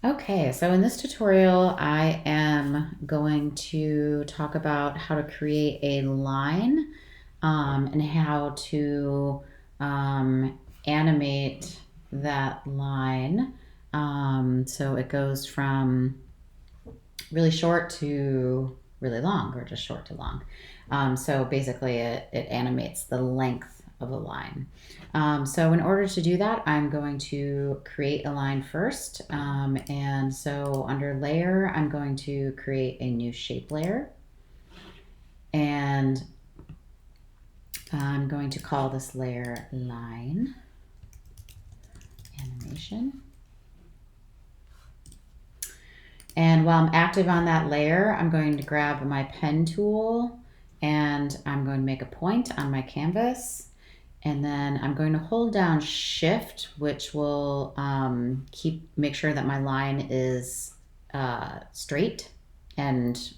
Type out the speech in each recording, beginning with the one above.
Okay, so in this tutorial, I am going to talk about how to create a line and how to animate that line. So it goes from really short to really long, or just short to long. So basically, it animates the length of a line. So in order to do that, I'm going to create a line first. And so under layer, I'm going to create a new shape layer. And I'm going to call this layer line animation. And while I'm active on that layer, I'm going to grab my pen tool and I'm going to make a point on my canvas. And then I'm going to hold down Shift, which will make sure that my line is straight and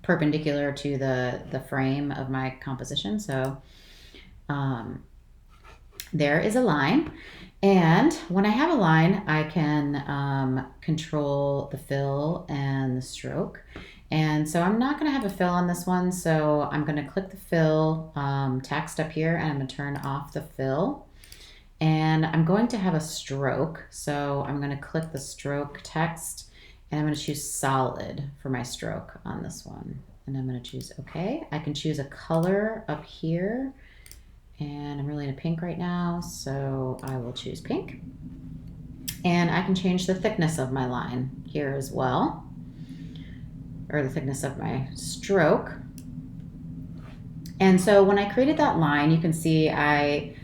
perpendicular to the frame of my composition. So there is a line. And when I have a line, I can control the fill and the stroke. And so I'm not going to have a fill on this one, so I'm going to click the fill text up here, and I'm going to turn off the fill. And I'm going to have a stroke, so I'm going to click the stroke text, and I'm going to choose solid for my stroke on this one. And I'm going to choose OK. I can choose a color up here. And I'm really into pink right now, so I will choose pink. And I can change the thickness of my line here as well, or the thickness of my stroke. And so when I created that line, you can see I,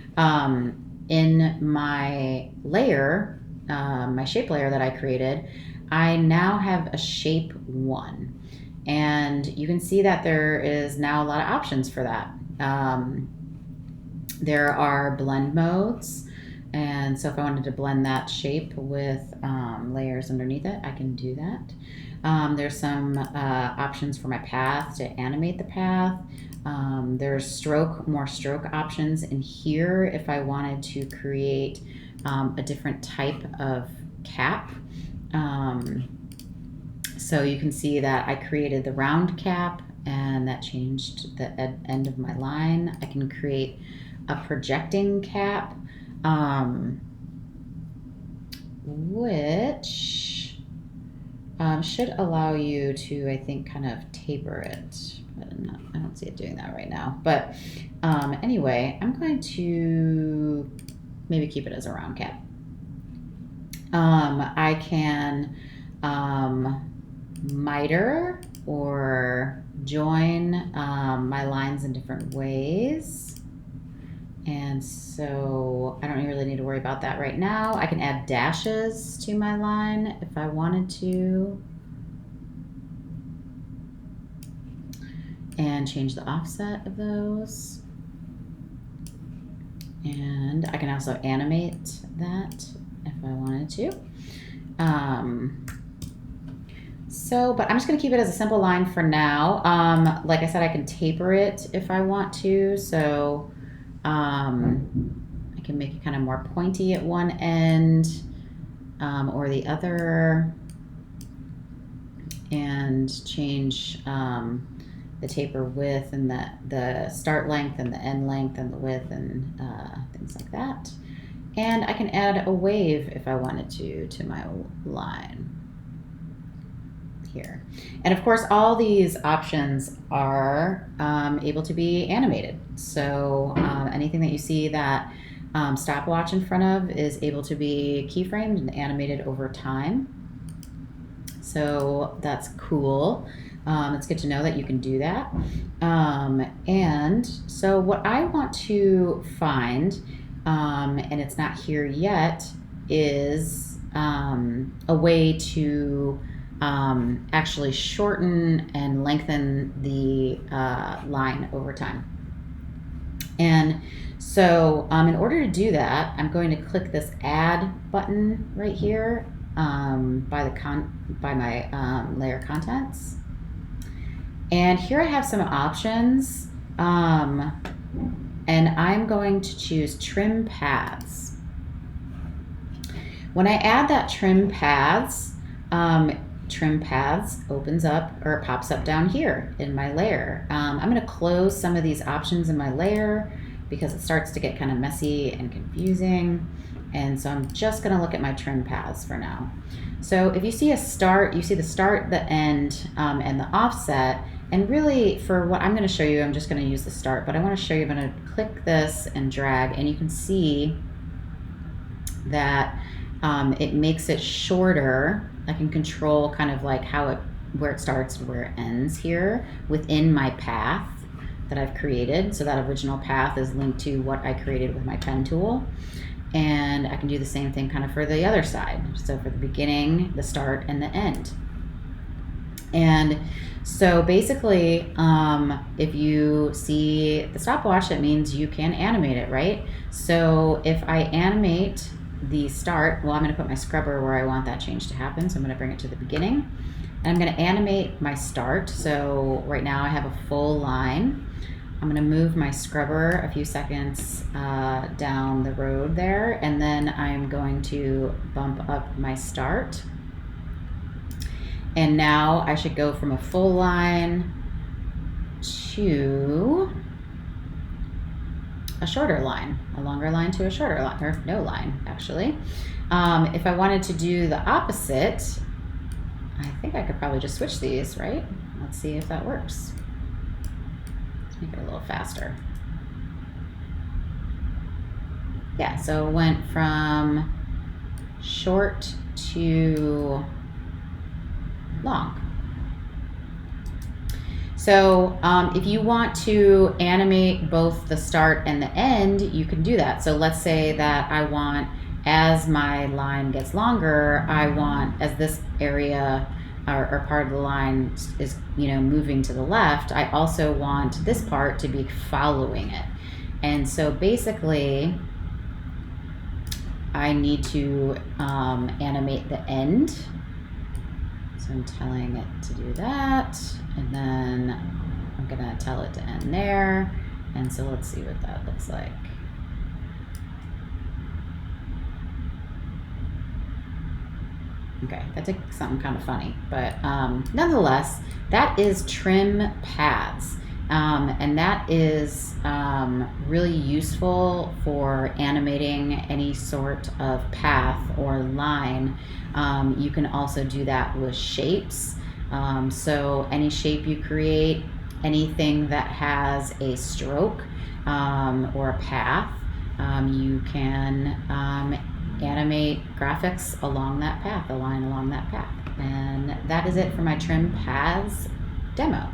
in my layer, my shape layer that I created, I now have a shape 1. And you can see that there is now a lot of options for that. There are blend modes, and so if I wanted to blend that shape with layers underneath it, I can do that. There's some options for my path to animate the path. There's more stroke options in here if I wanted to create a different type of cap. So you can see that I created the round cap, and that changed the end of my line. I can create a projecting cap, which should allow you to, I think, kind of taper it. But I don't see it doing that right now. But anyway, I'm going to maybe keep it as a round cap. I can miter or join my lines in different ways. And so I don't really need to worry about that right now. I can add dashes to my line if I wanted to. And change the offset of those. And I can also animate that if I wanted to. But I'm just going to keep it as a simple line for now. Like I said, I can taper it if I want to. So I can make it kind of more pointy at one end or the other, and change the taper width and the start length and the end length and the width and things like that. And I can add a wave if I wanted to my line here. And of course, all these options are able to be animated. So anything that you see that stopwatch in front of is able to be keyframed and animated over time. So that's cool. It's good to know that you can do that. And so what I want to find, and it's not here yet, is a way to actually shorten and lengthen the line over time. And so in order to do that, I'm going to click this add button right here by my layer contents. And here I have some options, and I'm going to choose trim paths. When I add that trim paths opens up, or it pops up down here in my layer. I'm going to close some of these options in my layer because it starts to get kind of messy and confusing. And so I'm just going to look at my trim paths for now. So if you see a start, you see the start, the end, and the offset. And really, for what I'm going to show you, I'm just going to use the start, but I want to show you, I'm going to click this and drag, and you can see that it makes it shorter. I can control kind of like where it starts and where it ends here within my path that I've created. So that original path is linked to what I created with my pen tool. And I can do the same thing kind of for the other side. So for the beginning, the start, and the end. And so basically, if you see the stopwatch, that means you can animate it, right? So if I animate the start, well, I'm going to put my scrubber where I want that change to happen. So I'm going to bring it to the beginning. And I'm going to animate my start. So right now I have a full line. I'm going to move my scrubber a few seconds down the road there, and then I'm going to bump up my start. And now I should go from a full line to a shorter line, a longer line to a shorter line, or no line, actually. If I wanted to do the opposite, I think I could probably just switch these, right? Let's see if that works. Make it a little faster. Yeah, so it went from short to long. So if you want to animate both the start and the end, you can do that. So let's say that I want, as my line gets longer, I want, as this area or part of the line is, moving to the left, I also want this part to be following it. And so basically, I need to animate the end. So I'm telling it to do that, and then I'm gonna tell it to end there. And so let's see what that looks like. Okay, that took something kind of funny, but nonetheless, that is trim paths. And that is really useful for animating any sort of path or line. You can also do that with shapes. So any shape you create, anything that has a stroke or a path, you can animate graphics along that path, a line along that path. And that is it for my trim paths demo.